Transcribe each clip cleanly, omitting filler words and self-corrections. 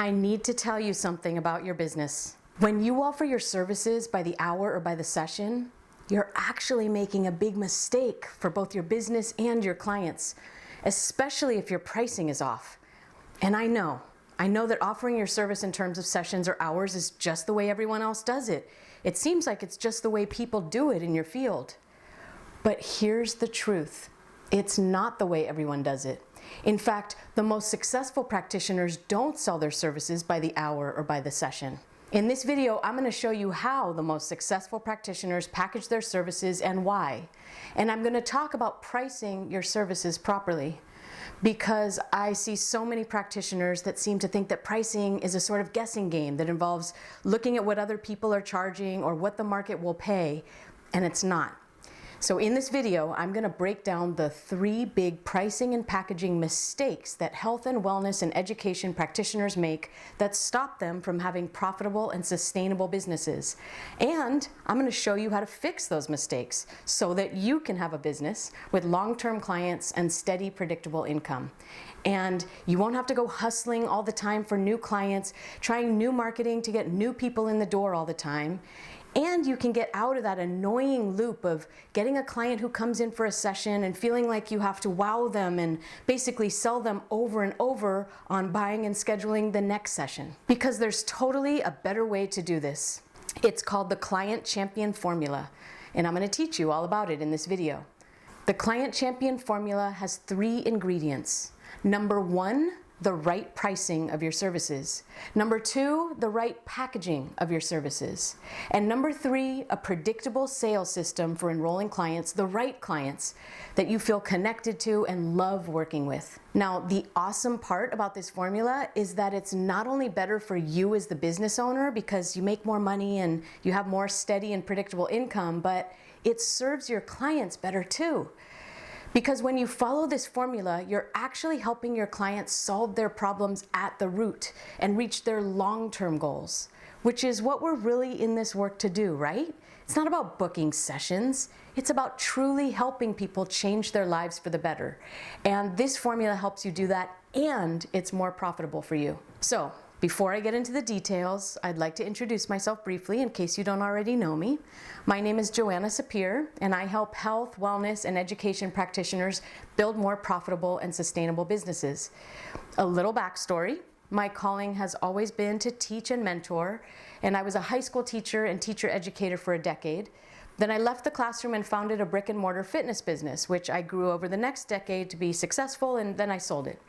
I need to tell you something about your business. When you offer your services by the hour or by the session, you're actually making a big mistake for both your business and your clients, especially if your pricing is off. And I know that offering your service in terms of sessions or hours is just the way everyone else does it. It seems like it's just the way people do it in your field. But here's the truth. It's not the way everyone does it. In fact, the most successful practitioners don't sell their services by the hour or by the session. In this video, I'm going to show you how the most successful practitioners package their services and why. And I'm going to talk about pricing your services properly, because I see so many practitioners that seem to think that pricing is a sort of guessing game that involves looking at what other people are charging or what the market will pay, and it's not. So in this video, I'm going to break down the 3 big pricing and packaging mistakes that health and wellness and education practitioners make that stop them from having profitable and sustainable businesses. And I'm going to show you how to fix those mistakes so that you can have a business with long-term clients and steady, predictable income. And you won't have to go hustling all the time for new clients, trying new marketing to get new people in the door all the time. And you can get out of that annoying loop of getting a client who comes in for a session and feeling like you have to wow them and basically sell them over and over on buying and scheduling the next session. Because there's totally a better way to do this. It's called the Client Champion Formula, and I'm going to teach you all about it in this video. The Client Champion Formula has 3 ingredients. Number 1, the right pricing of your services. Number 2, the right packaging of your services. And number 3, a predictable sales system for enrolling clients, the right clients that you feel connected to and love working with. Now, the awesome part about this formula is that it's not only better for you as the business owner because you make more money and you have more steady and predictable income, but it serves your clients better too. Because when you follow this formula, you're actually helping your clients solve their problems at the root and reach their long-term goals, which is what we're really in this work to do, right? It's not about booking sessions. It's about truly helping people change their lives for the better. And this formula helps you do that, and it's more profitable for you. So, before I get into the details, I'd like to introduce myself briefly in case you don't already know me. My name is Joanna Sapir, and I help health, wellness, and education practitioners build more profitable and sustainable businesses. A little backstory. My calling has always been to teach and mentor, and I was a high school teacher and teacher educator for a decade. Then I left the classroom and founded a brick and mortar fitness business, which I grew over the next decade to be successful, and then I sold it.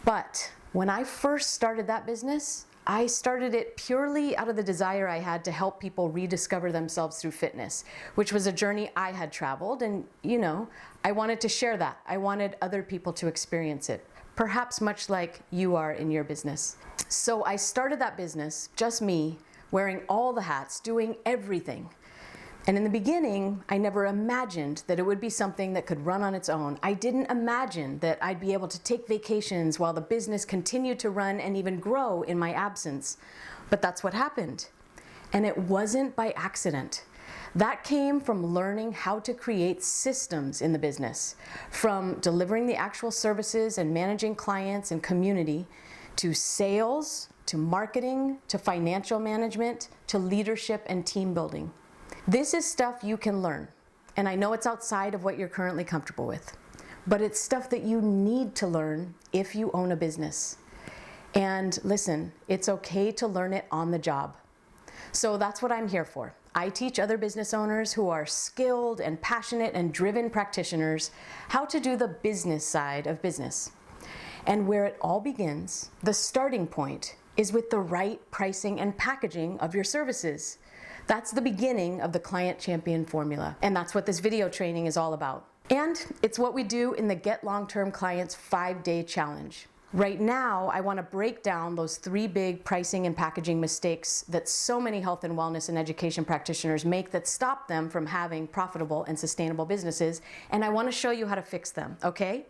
But when I first started that business, I started it purely out of the desire I had to help people rediscover themselves through fitness, which was a journey I had traveled, and I wanted to share that. I wanted other people to experience it, perhaps much like you are in your business. So I started that business, just me, wearing all the hats, doing everything. And in the beginning, I never imagined that it would be something that could run on its own. I didn't imagine that I'd be able to take vacations while the business continued to run and even grow in my absence. But that's what happened. And it wasn't by accident. That came from learning how to create systems in the business, from delivering the actual services and managing clients and community, to sales, to marketing, to financial management, to leadership and team building. This is stuff you can learn, and I know it's outside of what you're currently comfortable with, but it's stuff that you need to learn if you own a business. And listen, it's okay to learn it on the job. So that's what I'm here for. I teach other business owners who are skilled and passionate and driven practitioners how to do the business side of business. And where it all begins, the starting point, is with the right pricing and packaging of your services. That's the beginning of the Client Champion Formula, and that's what this video training is all about. And it's what we do in the Get Long-Term Clients 5-Day Challenge. Right now, I want to break down those 3 big pricing and packaging mistakes that so many health and wellness and education practitioners make that stop them from having profitable and sustainable businesses, and I want to show you how to fix them, okay?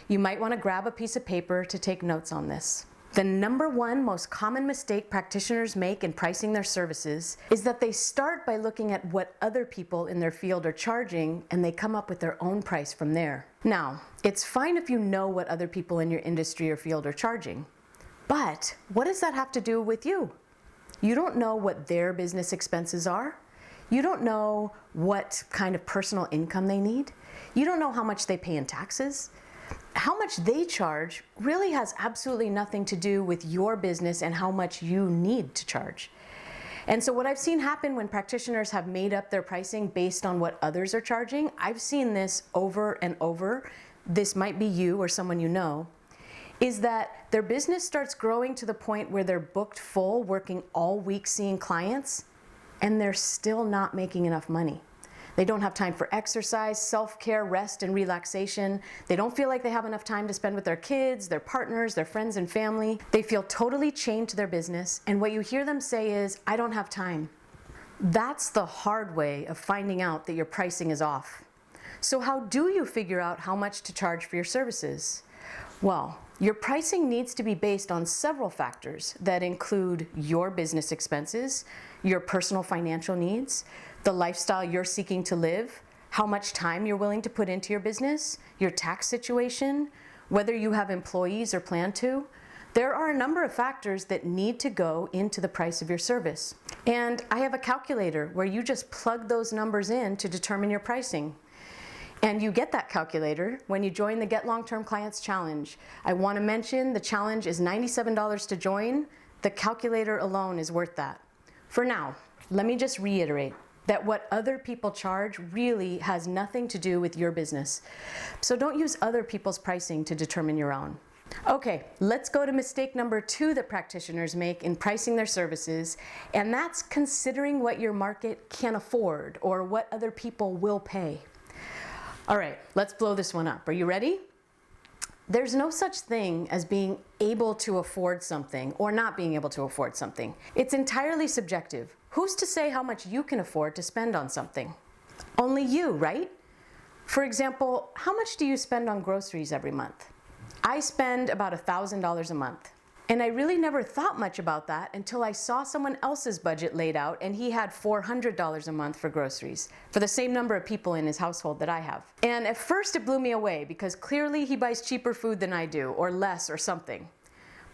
You might want to grab a piece of paper to take notes on this. The number 1 most common mistake practitioners make in pricing their services is that they start by looking at what other people in their field are charging, and they come up with their own price from there. Now, it's fine if you know what other people in your industry or field are charging, But what does that have to do with you? You don't know what their business expenses are. You don't know what kind of personal income they need. You don't know how much they pay in taxes. How much they charge really has absolutely nothing to do with your business and how much you need to charge. And so what I've seen happen when practitioners have made up their pricing based on what others are charging, I've seen this over and over, this might be you or someone you know, is that their business starts growing to the point where they're booked full, working all week seeing clients, and they're still not making enough money. They don't have time for exercise, self-care, rest, and relaxation. They don't feel like they have enough time to spend with their kids, their partners, their friends and family. They feel totally chained to their business, and what you hear them say is, "I don't have time." That's the hard way of finding out that your pricing is off. So how do you figure out how much to charge for your services? Well, your pricing needs to be based on several factors that include your business expenses, your personal financial needs, the lifestyle you're seeking to live, how much time you're willing to put into your business, your tax situation, whether you have employees or plan to. There are a number of factors that need to go into the price of your service. And I have a calculator where you just plug those numbers in to determine your pricing. And you get that calculator when you join the Get Long-Term Clients Challenge. I want to mention the challenge is $97 to join. The calculator alone is worth that. For now, let me just reiterate that what other people charge really has nothing to do with your business. So don't use other people's pricing to determine your own. Okay, let's go to mistake number 2 that practitioners make in pricing their services, and that's considering what your market can afford or what other people will pay. All right, let's blow this one up. Are you ready? There's no such thing as being able to afford something or not being able to afford something. It's entirely subjective. Who's to say how much you can afford to spend on something? Only you, right? For example, how much do you spend on groceries every month? I spend about $1,000 a month. And I really never thought much about that until I saw someone else's budget laid out and he had $400 a month for groceries for the same number of people in his household that I have. And at first it blew me away because clearly he buys cheaper food than I do, or less or something.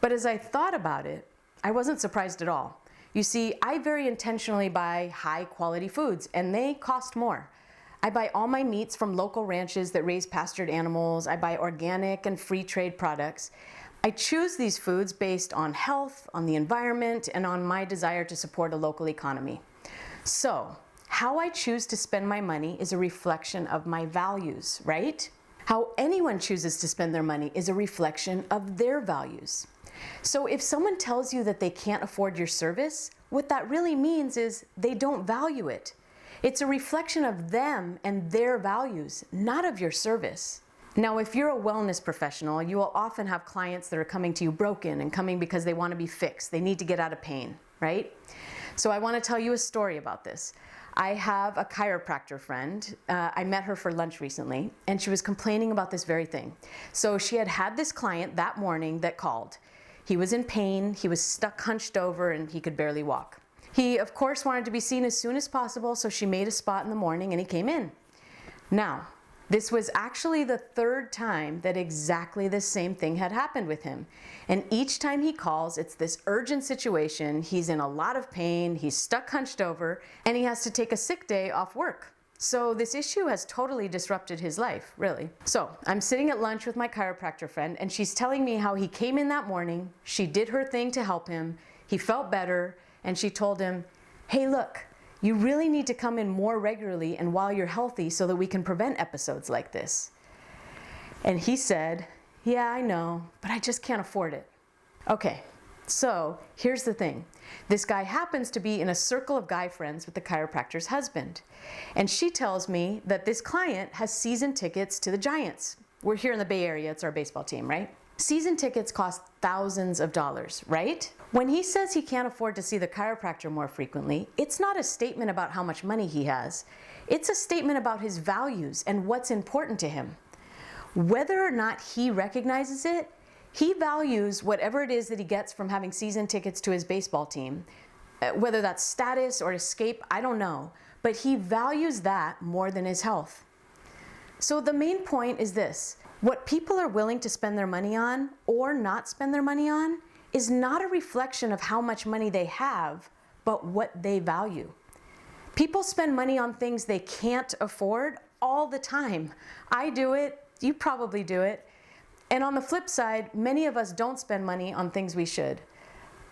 But as I thought about it, I wasn't surprised at all. You see, I very intentionally buy high quality foods and they cost more. I buy all my meats from local ranches that raise pastured animals. I buy organic and free trade products. I choose these foods based on health, on the environment, and on my desire to support a local economy. So, how I choose to spend my money is a reflection of my values, right? How anyone chooses to spend their money is a reflection of their values. So if someone tells you that they can't afford your service, what that really means is they don't value it. It's a reflection of them and their values, not of your service. Now, if you're a wellness professional, you will often have clients that are coming to you broken and coming because they want to be fixed. They need to get out of pain, right? So I want to tell you a story about this. I have a chiropractor friend. I met her for lunch recently, and she was complaining about this very thing. So she had this client that morning that called. He was in pain, he was stuck hunched over, and he could barely walk. He, of course, wanted to be seen as soon as possible, so she made a spot in the morning and he came in. Now, this was actually the 3rd time that exactly the same thing had happened with him. And each time he calls, it's this urgent situation. He's in a lot of pain, he's stuck hunched over, and he has to take a sick day off work. So this issue has totally disrupted his life, really. So I'm sitting at lunch with my chiropractor friend, and she's telling me how he came in that morning, she did her thing to help him, he felt better, and she told him, "Hey, look, you really need to come in more regularly and while you're healthy so that we can prevent episodes like this." And he said, "Yeah, I know, but I just can't afford it." Okay, so here's the thing. This guy happens to be in a circle of guy friends with the chiropractor's husband. And she tells me that this client has season tickets to the Giants. We're here in the Bay Area, it's our baseball team, right? Season tickets cost thousands of dollars, right? When he says he can't afford to see the chiropractor more frequently, it's not a statement about how much money he has. It's a statement about his values and what's important to him. Whether or not he recognizes it, he values whatever it is that he gets from having season tickets to his baseball team. Whether that's status or escape, I don't know. But he values that more than his health. So the main point is this. What people are willing to spend their money on or not spend their money on is not a reflection of how much money they have, but what they value. People spend money on things they can't afford all the time. I do it, you probably do it. And on the flip side, many of us don't spend money on things we should.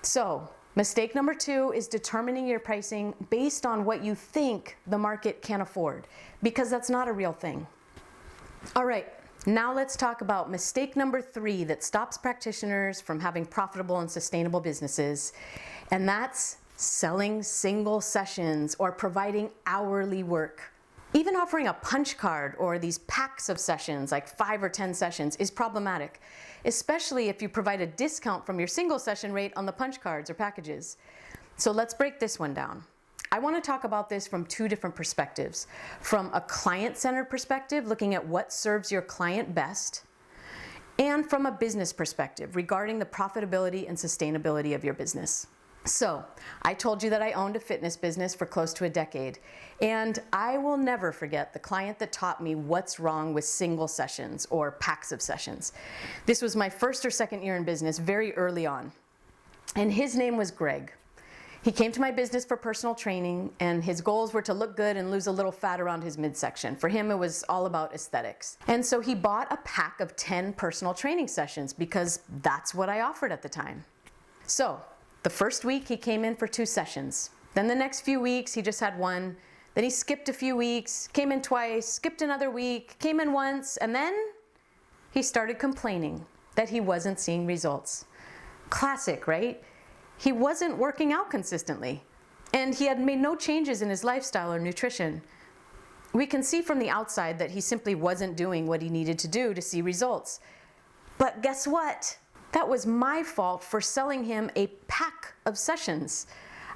So, mistake number 2 is determining your pricing based on what you think the market can afford, because that's not a real thing. All right, now let's talk about mistake number 3 that stops practitioners from having profitable and sustainable businesses, and that's selling single sessions or providing hourly work. Even offering a punch card or these packs of sessions, like 5 or 10 sessions, is problematic, especially if you provide a discount from your single session rate on the punch cards or packages. So let's break this one down. I want to talk about this from 2 different perspectives. From a client-centered perspective, looking at what serves your client best, and from a business perspective, regarding the profitability and sustainability of your business. So, I told you that I owned a fitness business for close to a decade, and I will never forget the client that taught me what's wrong with single sessions or packs of sessions. This was my first or second year in business, very early on, and his name was Greg. He came to my business for personal training, and his goals were to look good and lose a little fat around his midsection. For him, it was all about aesthetics. And so he bought a pack of 10 personal training sessions because that's what I offered at the time. So, the first week he came in for 2 sessions. Then the next few weeks he just had 1. Then he skipped a few weeks, came in twice, skipped another week, came in once, and then he started complaining that he wasn't seeing results. Classic, right? He wasn't working out consistently, and he had made no changes in his lifestyle or nutrition. We can see from the outside that he simply wasn't doing what he needed to do to see results. But guess what? That was my fault for selling him a pack of sessions.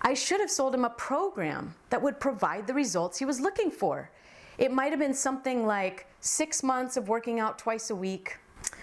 I should have sold him a program that would provide the results he was looking for. It might have been something like 6 months of working out twice a week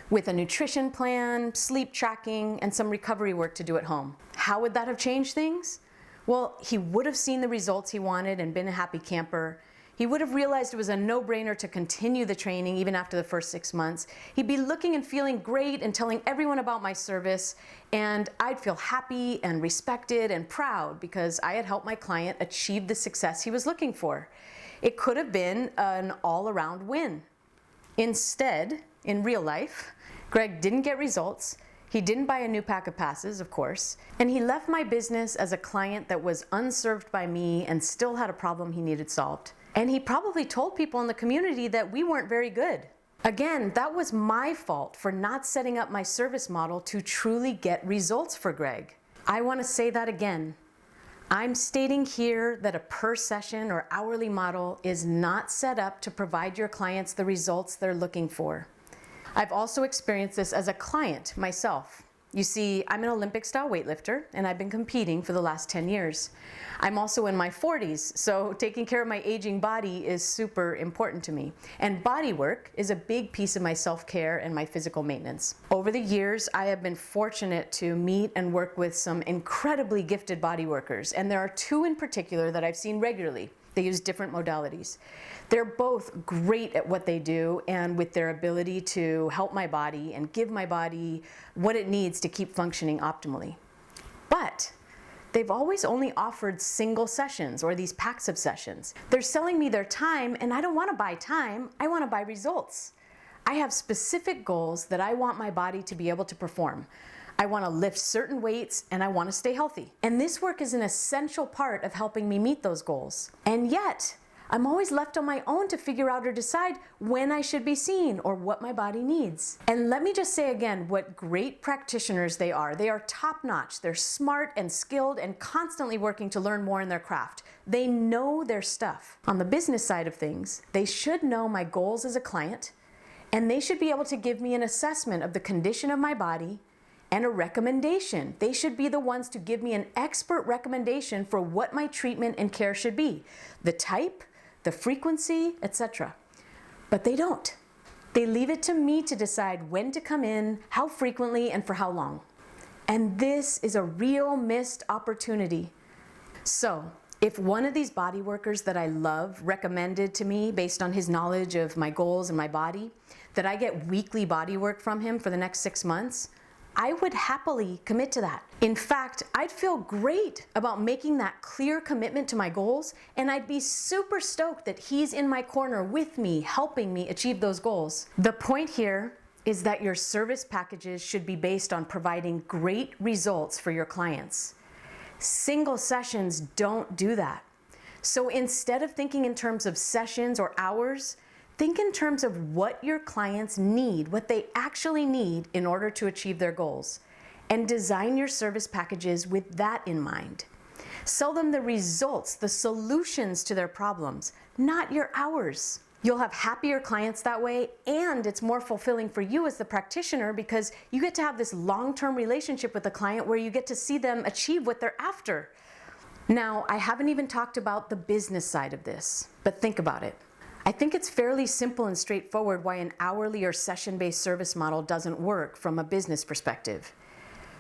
with a nutrition plan, sleep tracking, and some recovery work to do at home. How would that have changed things? Well, he would have seen the results he wanted and been a happy camper. He would have realized it was a no-brainer to continue the training even after the first 6 months. He'd be looking and feeling great and telling everyone about my service, and I'd feel happy and respected and proud because I had helped my client achieve the success he was looking for. It could have been an all-around win. Instead, in real life, Greg didn't get results. He didn't buy a new pack of passes, of course, and he left my business as a client that was unserved by me and still had a problem he needed solved. And he probably told people in the community that we weren't very good. Again, that was my fault for not setting up my service model to truly get results for Greg. I want to say that again. I'm stating here that a per session or hourly model is not set up to provide your clients the results they're looking for. I've also experienced this as a client myself. You see, I'm an Olympic-style weightlifter, and I've been competing for the last 10 years. I'm also in my 40s, so taking care of my aging body is super important to me. And body work is a big piece of my self-care and my physical maintenance. Over the years, I have been fortunate to meet and work with some incredibly gifted body workers, and there are 2 in particular that I've seen regularly. They use different modalities. They're both great at what they do and with their ability to help my body and give my body what it needs to keep functioning optimally. But they've always only offered single sessions or these packs of sessions. They're selling me their time, and I don't want to buy time, I want to buy results. I have specific goals that I want my body to be able to perform. I want to lift certain weights, and I want to stay healthy. And this work is an essential part of helping me meet those goals. And yet, I'm always left on my own to figure out or decide when I should be seen or what my body needs. And let me just say again what great practitioners they are. They are top-notch. They're smart and skilled and constantly working to learn more in their craft. They know their stuff. On the business side of things, they should know my goals as a client, and they should be able to give me an assessment of the condition of my body and a recommendation. They should be the ones to give me an expert recommendation for what my treatment and care should be, the type, the frequency, etc. But they don't. They leave it to me to decide when to come in, how frequently, and for how long. And this is a real missed opportunity. So, if one of these body workers that I love recommended to me based on his knowledge of my goals and my body, that I get weekly body work from him for the next 6 months, I would happily commit to that. In fact, I'd feel great about making that clear commitment to my goals, and I'd be super stoked that he's in my corner with me, helping me achieve those goals. The point here is that your service packages should be based on providing great results for your clients. Single sessions don't do that. So instead of thinking in terms of sessions or hours, think in terms of what your clients need, what they actually need in order to achieve their goals, and design your service packages with that in mind. Sell them the results, the solutions to their problems, not your hours. You'll have happier clients that way, and it's more fulfilling for you as the practitioner because you get to have this long-term relationship with the client where you get to see them achieve what they're after. Now, I haven't even talked about the business side of this, but think about it. I think it's fairly simple and straightforward why an hourly or session-based service model doesn't work from a business perspective.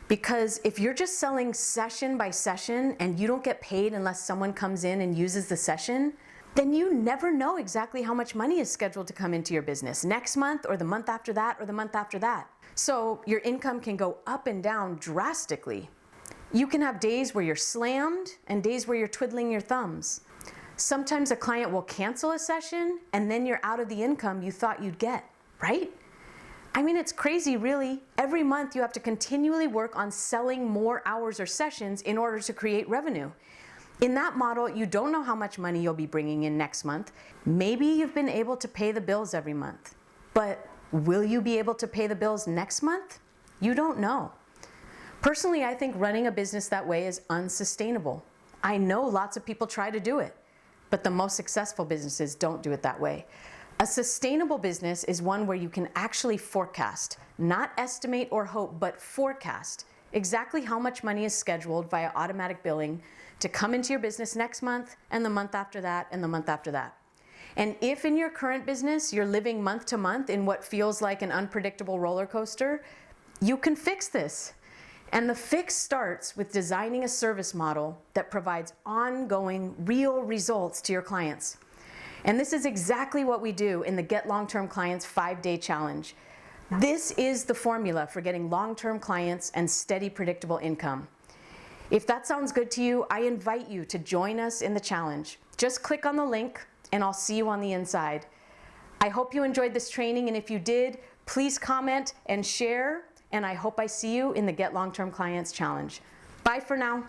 Because if you're just selling session by session and you don't get paid unless someone comes in and uses the session, then you never know exactly how much money is scheduled to come into your business next month or the month after that or the month after that. So your income can go up and down drastically. You can have days where you're slammed and days where you're twiddling your thumbs. Sometimes a client will cancel a session and then you're out of the income you thought you'd get, right? I mean, it's crazy, really. Every month you have to continually work on selling more hours or sessions in order to create revenue. In that model, you don't know how much money you'll be bringing in next month. Maybe you've been able to pay the bills every month, but will you be able to pay the bills next month? You don't know. Personally, I think running a business that way is unsustainable. I know lots of people try to do it, but the most successful businesses don't do it that way. A sustainable business is one where you can actually forecast, not estimate or hope, but forecast exactly how much money is scheduled via automatic billing to come into your business next month and the month after that and the month after that. And if in your current business you're living month to month in what feels like an unpredictable roller coaster, you can fix this. And the fix starts with designing a service model that provides ongoing, real results to your clients. And this is exactly what we do in the Get Long-Term Clients 5-Day Challenge. This is the formula for getting long-term clients and steady, predictable income. If that sounds good to you, I invite you to join us in the challenge. Just click on the link and I'll see you on the inside. I hope you enjoyed this training, and if you did, please comment and share, and I hope I see you in the Get Long-Term Clients Challenge. Bye for now.